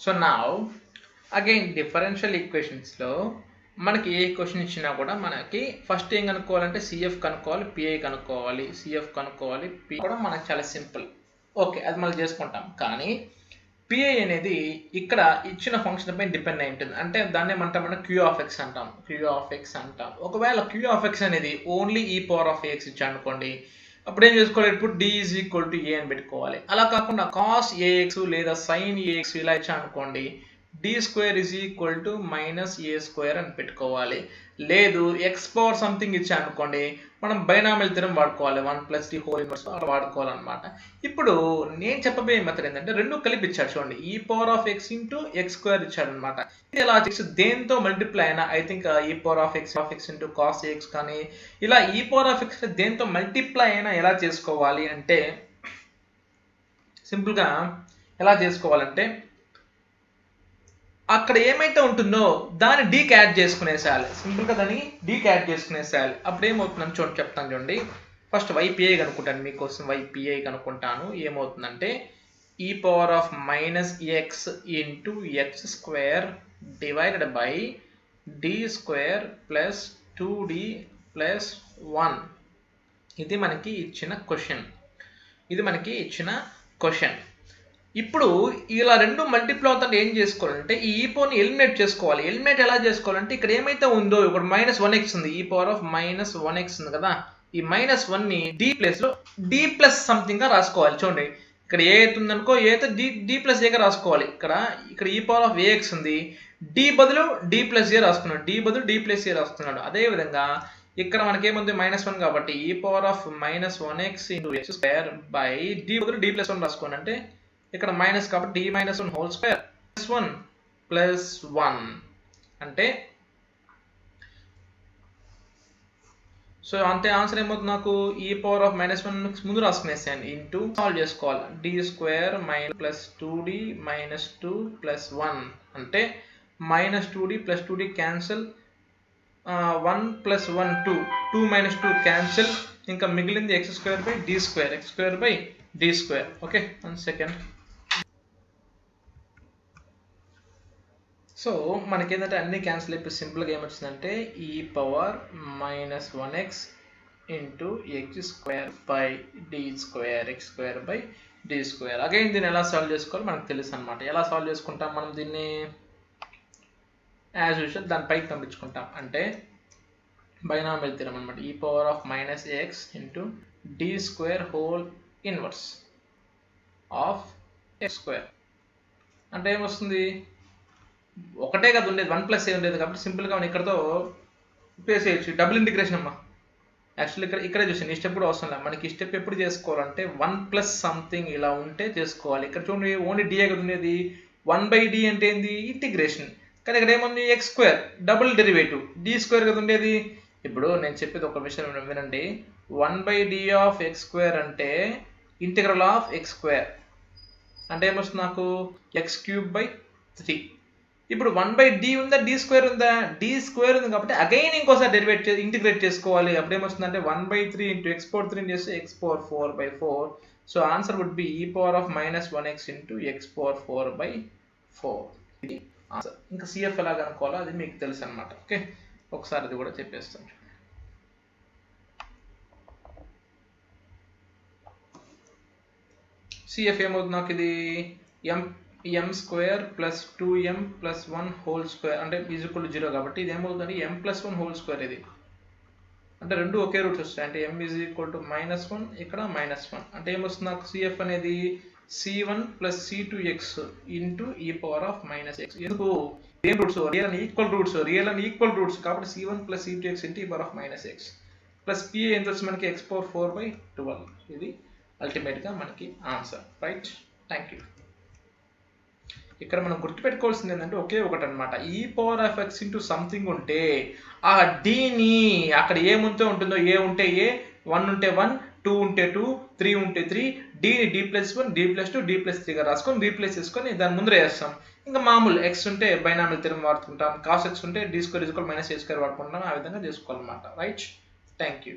So now again differential ఈక్వేషన్స్లో మనకి ఏ question ఇచ్చినా కూడా మనకి ఫస్ట్ ఏం కనుక్కోవాలంటే సిఎఫ్ కనుక్కోవాలి, పిఐ కనుక్కోవాలి. సిఎఫ్ కనుక్కోవాలి, పిఐ కూడా మనకు చాలా సింపుల్. ఓకే, అది మళ్ళీ చేసుకుంటాం. కానీ పిఐ అనేది ఇక్కడ ఇచ్చిన ఫంక్షన్ పై డిపెండ్ అయి ఉంటుంది. అంటే దాన్ని ఏమంటాం, మనం క్యూ ఆఫ్ ఎక్స్ అంటాం. క్యూ ఆఫ్ ఎక్స్ అంటాం. ఒకవేళ క్యూ ఆఫ్ ఎక్స్ అనేది ఓన్లీ ఈ పవర్ ఆఫ్ ఏఎక్స్ ఇచ్చాను అనుకోండి, అప్పుడు ఏం చేసుకోవాలి, ఇప్పుడు D is equal to a అని పెట్టుకోవాలి. అలా కాకుండా కాస్ ఏఎక్స్ లేదా సైన్ ఏఎక్స్ ఇలా ఇచ్చాను అనుకోండి, D square is equal to minus a square అని పెట్టుకోవాలి. లేదు ఎక్స్ పవర్ సంథింగ్ ఇచ్చా అనుకోండి, మనం బైనామియల్ థియరం వాడుకోవాలి. 1 + d హోల్ ఇన్వర్స్ అలా వాడుకోవాలన్నమాట. ఇప్పుడు నేను చెప్పబోయే మెథడ్ ఏంటంటే రెండు కలిపి ఇచ్చాడు చూడండి, ఈ power of X into x square ఇచ్చాడు అనమాట. ఇది ఎలా చేసి దేంతో మల్టిప్లై అయినా, ఐ థింక్ ఈ power of X into cos X కానీ ఇలా ఈ పవర్ ఆఫ్ ఎక్స్ దేంతో మల్టిప్లై అయినా ఎలా చేసుకోవాలి అంటే, సింపుల్గా ఎలా చేసుకోవాలంటే అక్కడ ఏమైతే ఉంటుందో దాన్ని డీకి యాడ్ చేసుకునేసేయాలి. సింపుల్గా దాన్ని డీకి యాడ్ చేసుకునేసేయాలి. అప్పుడు ఏమవుతుందని చూడండి, చెప్తాను చూడండి. ఫస్ట్ వైపిఐ కనుక్కుంటాను, మీకోసం వైపిఐ కనుక్కుంటాను. ఏమవుతుందంటే ఈ power of minus x into x square divided by D square plus 2d plus 1. ఇది మనకి ఇచ్చిన క్వశ్చన్. ఇప్పుడు ఇలా రెండు మల్టిప్లై అవుతుంటే ఏం చేసుకోవాలంటే ఈ ఈపోని ఎలిమినేట్ చేసుకోవాలి. ఎలిమినేట్ ఎలా చేసుకోవాలంటే ఇక్కడ ఏమైతే ఉందో, ఇప్పుడు -1x ఉంది, ఈ పవర్ ఆఫ్ -1x ఉంది కదా, ఈ -1ని డి ప్లేస్లో డి ప్లస్ సంథింగ్గా రాసుకోవాలి. చూడండి, ఇక్కడ ఏ అయితే ఉందనుకో, ఏ అయితే డి ప్లస్ ఏగా రాసుకోవాలి. ఇక్కడ ఈ పవర్ ఆఫ్ ఏఎక్స్ ఉంది, డి బదులు డి ప్లస్ ఏ రాసుకున్నాడు, డి బదులు డి ప్లస్ ఏ రాస్తున్నాడు. అదేవిధంగా ఇక్కడ మనకేముంది -1 కాబట్టి ఈ power of -1x into x square by D బదులు డి ప్లస్ 1 రాసుకోండి. అంటే ఇక్కడ మైనస్ కాబట్టి d - 1 హోల్ స్క్వేర్ ప్లస్ 1 అంటే, సో అంతే ఆన్సర్ ఏమవుతుంది నాకు, ఈ పవర్ ఆఫ్ -1 ముందు రాసుకునేసాను ఇంటూ సాల్వ్ చేసుకోవాలి. D square plus 2d minus 2 plus 1 అంటే -2d plus 2d cancel, 1 plus 1 2, 2 - 2 cancel, ఇంకా మిగిలింది x square by d square, x square by d square. Okay, 1 second. So మనకేంటంటే అన్ని క్యాన్సిల్ అయిపోయి సింపుల్గా ఏమొచ్చిందంటే ఈ power -1x into x square by D square, x square by D square. Again దీన్ని ఎలా సాల్వ్ చేసుకోవాలో మనకు తెలుసు అనమాట. ఎలా సాల్వ్ చేసుకుంటాం మనం దీన్ని, యాజ్ యూజువల్ దాని పైకి పంపించుకుంటాం. అంటే బైనామియల్ థియరం అనమాట. ఈ power of -x into D square whole inverse of x square అంటే ఏమొస్తుంది, ఒకటే కదా ఉండేది, 1 + a ఉండేది కాబట్టి సింపుల్గా మనం ఇక్కడతో ప్లేస్ చేయొచ్చు. డబుల్ ఇంటిగ్రేషన్ అమ్మా. యాక్చువల్లీ ఇక్కడే చూసాను, ఈ స్టెప్ కూడా అవసరం లేదు మనకి. ఈ స్టెప్ ఎప్పుడు చేసుకోవాలంటే 1 + సంథింగ్ ఇలా ఉంటే చేసుకోవాలి. ఇక్కడ చూడండి ఓన్లీ డిఏ కదా ఉండేది, 1/d అంటే ఏంది ఇంటిగ్రేషన్. కానీ ఇక్కడ ఏముంది x square double derivative, D square కదా ఉండేది. ఇప్పుడు నేను చెప్పేది ఒక విషయం వినండి, 1/d ఆఫ్ ఎక్స్ స్క్వేర్ అంటే ఇంటిగ్రల్ ఆఫ్ ఎక్స్ స్క్వేర్ అంటే ఏమొస్తుంది నాకు, x³/3. ఇప్పుడు 1/d ఉందా, d స్క్వేర్ ఉందా, d స్క్వేర్ ఉంది కాబట్టి అగైన్ ఇంకోసారి ఇంటిగ్రేట్ చేసుకోవాలి. అప్పుడు ఏమొస్తుందంటే 1/3 ఇంటూ x⁴ చేస్తే x⁴/4. So answer would be e power of -1x into x⁴/4. ఇది ఆన్సర్. ఇంకా సిఎఫ్ ఎలా కనుక్కోవాలో అది మీకు తెలుసు అనమాట. ఓకే, ఒకసారి అది కూడా చెప్పేస్తాను. సిఎఫ్ ఏమవుతుంది నాకు, ఇది m square plus 2m plus 1 whole square అంటే ఈజ్ ఈక్వల్ టు 0 కాబట్టి ఇది ఏమవుతుంది, m + 1 హోల్ స్క్వేర్. ఇది అంటే రెండు ఒకే రూట్స్ వస్తాయి. అంటే m ఈజ్ ఈక్వల్ టు -1, ఇక్కడ -1 అంటే ఏమొస్తుంది నాకు, సిఎఫ్ అనేది c1 + c2x ఇంటూ ఈ పవర్ ఆఫ్ -x. ఎందుకు, same roots, real and equal roots కాబట్టి c1 + c2x ఇంటూ ఈ power of -x plus pa ఎంత వచ్చి మనకి x⁴/12. ఇది అల్టిమేట్గా మనకి ఆన్సర్. Right, thank you. ఇక్కడ మనం గుర్తుపెట్టుకోవాల్సింది ఏంటంటే ఒకే ఒకటి అనమాట, ఈ power of x into something ఉంటే ఆ డీని అక్కడ ఏముంటే ఉంటుందో, ఏ ఉంటే ఏ, 1 ఉంటే 1, 2 ఉంటే 2, 3 ఉంటే 3, డీని d+1, d+2, d+3గా రాసుకొని రీప్లేస్ చేసుకొని దాని ముందర వేస్తాం. ఇంకా మామూలు x ఉంటే బైనామియల్ థియరం వాడుకుంటాం, cos x ఉంటే d² = -a² వాడుకుంటాం. ఆ విధంగా చేసుకోవాలన్నమాట. Right, thank you.